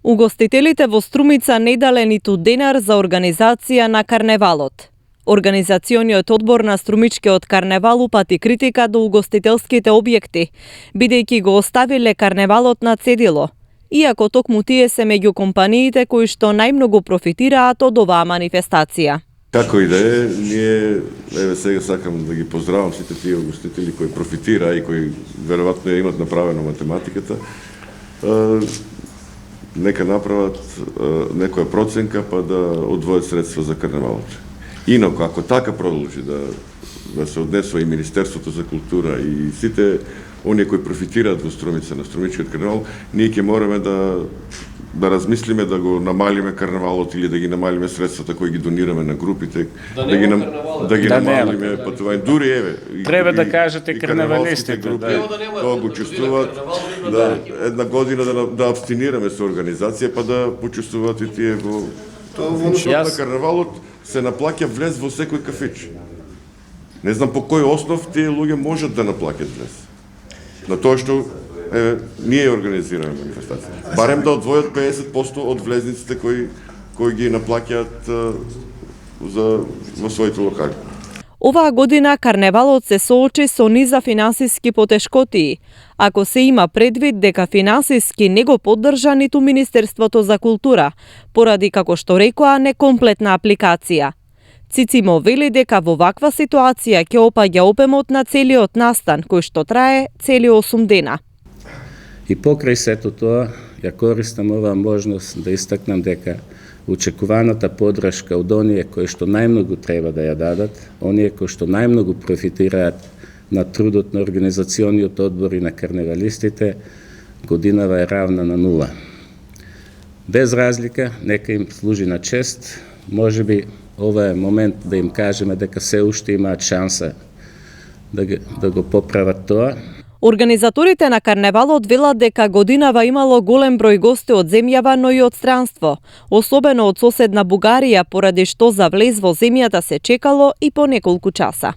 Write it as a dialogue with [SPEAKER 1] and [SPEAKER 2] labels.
[SPEAKER 1] Угостителите во Струмица не дале ниту денар за организација на карневалот. Организациониот одбор на Струмичкиот карневал упати критика до угостителските објекти, бидејќи го оставиле карневалот на цедило, иако токму тие се меѓу компаниите кои што најмногу профитираат од оваа манифестација.
[SPEAKER 2] Како и да е, ние, еве сега сакам да ги поздравам сите тие угостители кои профитира и кои веројатно ја имат направено математиката. Нека направат некоја проценка па да одвојат средства за карневалот. Инаку, ако така продолжи да се однесува и Министерството за култура и сите оние кои профитираат во Струмица на Струмичкиот карневал, ние ќе мораме да размислиме да го намалиме карневалот или да ги намалиме средствата кои ги донираме на групите, да ги намалиме патување. Дури еве.
[SPEAKER 3] Треба да кажете карневалистите
[SPEAKER 2] групи тоа го чувствуваат една година да абстинираме со организација па да почувствуваат и тие во на карневалот се наплаќа влез во секој кафич. Не знам по кој основ тие луѓе можат да наплаќат влез. На тоа што ние организираме манифестација. Барем да одвојат 50% од влезниците кои ги наплаќаат во своите локали.
[SPEAKER 1] Оваа година карневалот се соочи со низа финансиски потешкотии, ако се има предвид дека финансиски не го поддржа ниту Министерството за култура, поради, како што рекоа, некомплетна апликација. Цицимо вели дека во ваква ситуација ќе опаѓа опемот на целиот настан, кој што трае цели 8 дена.
[SPEAKER 3] И покрај сето тоа, ја користам оваа можност да истакнам дека очекуваната поддршка од оние кои што најмногу треба да ја дадат, оние кои што најмногу профитираат на трудот на организациониот одбор и на карневалистите, годинава е равна на 0. Без разлика, нека им служи на чест, можеби ова е момент да им кажеме дека се уште имаат шанса да го поправат тоа.
[SPEAKER 1] Организаторите на карневалот велат дека годинава имало голем број гости од земјава, но и од странство, особено од соседна Бугарија, поради што за влез во земјата се чекало и по неколку часа.